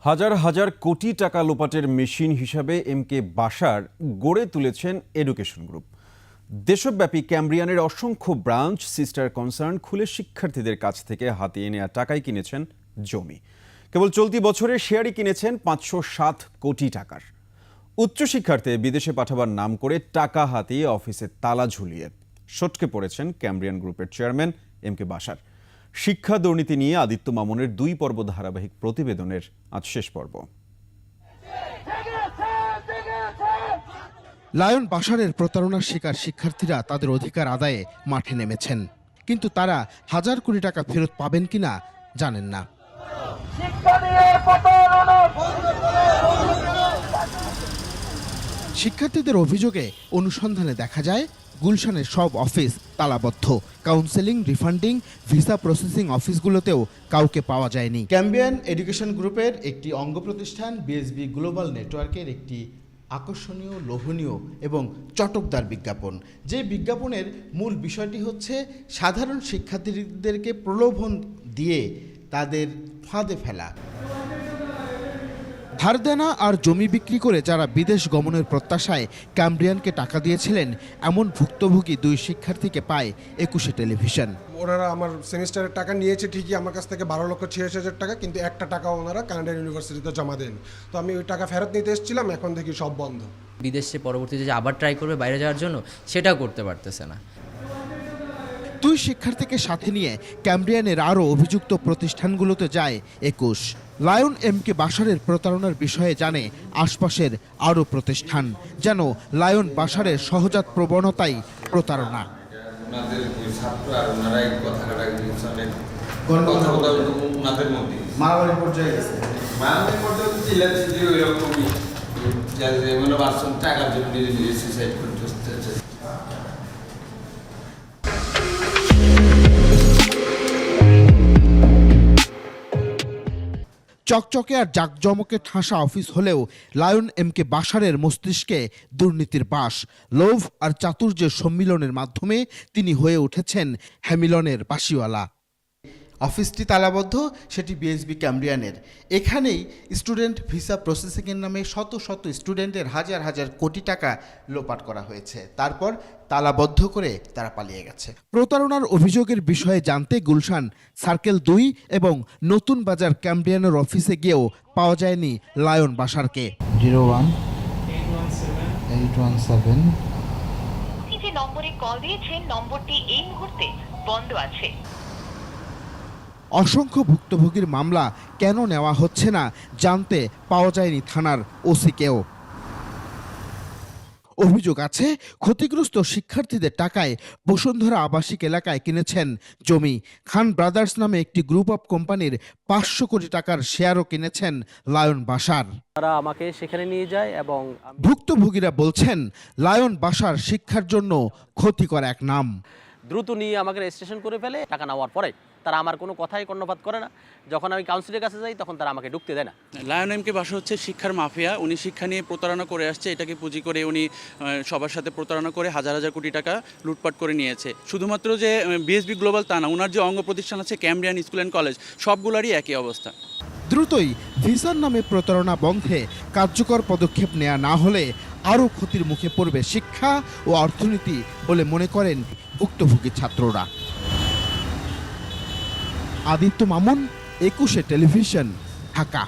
হাজার হাজার কোটি টাকা লোপাটের মেশিন হিসাবে এমকে বাশার গড়ে তুলেছেন এডুকেশন গ্রুপ। দেশব্যাপী ক্যামব্রিয়ানের অসংখ্য ব্রাঞ্চ, সিস্টার কনসার্ন খুলে শিক্ষার্থীদের কাছ থেকে হাতিয়ে নেওয়া টাকায় কিনেছেন জমি। কেবল চলতি বছরে শেয়ারই কিনেছেন 507 কোটি টাকার। উচ্চশিক্ষার্থে বিদেশে পাঠাবার নাম করে টাকা হাতিয়ে অফিসে তালা ঝুলিয়ে সটকে পড়েছেন ক্যামব্রিয়ান গ্রুপের চেয়ারম্যান এমকে বাশার। শিক্ষা দুর্নীতি নিয়ে আদিত্য মামুনের 2 পর্ব ধারাবাহিক প্রতিবেদনের আজ শেষ পর্ব। লায়ন বাশারের প্রতারণার শিকার শিক্ষার্থীরা তাদের অধিকার আদায়ে মাঠে নেমেছেন, কিন্তু তারা হাজার কোটি টাকা ফেরত পাবেন কিনা জানেন না। শিক্ষার্থীদের অভিযোগে অনুসন্ধানে দেখা যায় গুলশানের সব অফিস তালাবদ্ধ। কাউন্সেলিং, রিফান্ডিং, ভিসা প্রসেসিং অফিসগুলোতেও কাউকে পাওয়া যায়নি। ক্যামব্রিয়ান এডুকেশন গ্রুপের একটি অঙ্গ প্রতিষ্ঠান বিএসবি গ্লোবাল নেটওয়ার্কের একটি আকর্ষণীয়, লোভনীয় এবং চটকদার বিজ্ঞাপন। যে বিজ্ঞাপনের মূল বিষয়টি হচ্ছে সাধারণ শিক্ষার্থীদেরকে প্রলোভন দিয়ে তাদের ফাঁদে ফেলা। ধার দেনা আর জমি বিক্রি করে যারা বিদেশ গমনের প্রত্যাশায় ক্যামব্রিয়ানকে টাকা দিয়েছিলেন, এমন ভুক্তভোগী 2 শিক্ষার্থীকে পায় 21 টেলিভিশন। ওনারা আমার সেমিস্টারের টাকা নিয়েছে ঠিকই, আমার কাছ থেকে 12,86,000 টাকা, কিন্তু একটা টাকাও ওনারা কানাডিয়ান ইউনিভার্সিটিতে জমা দেন। তো আমি ওই টাকা ফেরত নিতে এসেছিলাম, এখন দেখি সব বন্ধ। বিদেশে পরবর্তীতে যে আবার ট্রাই করবে বাইরে যাওয়ার জন্য, সেটাও করতে পারতেছে না। 2 শিক্ষার্থীকে সাথে নিয়ে ক্যামব্রিয়ানের আরও অভিযুক্ত প্রতিষ্ঠানগুলোতে যায় 21। লায়ন এমকে বাশারের প্রতারণার বিষয়ে জানে আশপাশের আরও প্রতিষ্ঠান, যেন লায়ন বাশারের সহজাত প্রবণতাই প্রতারণা। চকচকে আর জাকজমকে ঠাসা অফিস হলেও লায়ন এমকে বাশারের মস্তিষ্কে দুর্নীতির বাস। লোভ আর চাতুর্যের সম্মিলনের মাধ্যমে তিনি হয়ে উঠেছেন হ্যামিলনের বাঁশিওয়ালা। অফিসটি তালাবদ্ধ, সেটি বিএসবি ক্যামব্রিয়ানের। এখানেই স্টুডেন্ট ভিসা প্রসেসিংয়ের নামে শত শত স্টুডেন্টের হাজার হাজার কোটি টাকা লোপাট করা হয়েছে। তারপর তালাবদ্ধ করে তারা পালিয়ে গেছে। প্রতারণার অভিযোগের বিষয়ে জানতে গুলশান সার্কেল 2 এবং নতুন বাজার ক্যামব্রিয়ানের অফিসে গিয়েও পাওয়া যায়নি লায়ন বাশারকে। 01-817 যে নম্বরে কল দিয়েছেন নম্বরটি এই মুহূর্তে বন্ধ আছে। অসংখ্য ভুক্তভোগীর মামলা কেন নেওয়া হচ্ছে না জানতে পাওয়া যায়নি থানার ওসিকেও। অভিযোগ আছে ক্ষতিগ্রস্ত শিক্ষার্থীদের টাকায় বসুন্ধরা আবাসিক এলাকায় কিনেছেন জমি। খান ব্রাদার্স নামে একটি গ্রুপ অফ কোম্পানির 500 কোটি টাকার শেয়ারও কিনেছেন লায়ন বাশার। তারা আমাকে সেখানে নিয়ে যায় এবং ভুক্তভোগীরা বলছেন লায়ন বাশার শিক্ষার জন্য ক্ষতিকর এক নাম। দ্রুত নিয়ে আমাকে রেজিস্ট্রেশন করে ফেলে। টাকা নেওয়ার পরে তারা আমার কোনো কথাই কর্ণপাত করে না। যখন আমি কাউন্সিলের কাছে যাই তখন তারা আমাকে ঢুকতে দেয় না। লায়ন এমকে বাশার হচ্ছে শিক্ষার মাফিয়া। উনি শিক্ষা নিয়ে প্রতারণা করে আসছে। এটাকে পুঁজি করে উনি সবার সাথে প্রতারণা করে হাজার হাজার কোটি টাকা লুটপাট করে নিয়েছে। শুধুমাত্র যে বিএসবি গ্লোবাল তা না, ওনার যে অঙ্গ প্রতিষ্ঠান আছে ক্যামব্রিয়ান স্কুল অ্যান্ড কলেজ, সবগুলারই একই অবস্থা। দ্রুতই ভিসার নামে প্রতারণা বন্ধে কার্যকর পদক্ষেপ নেওয়া না হলে আরও ক্ষতির মুখে পড়বে শিক্ষা ও অর্থনীতি বলে মনে করেন ভুক্তভোগী ছাত্ররা। আদিত্য মামুন, 21 টেলিভিশন, ঢাকা।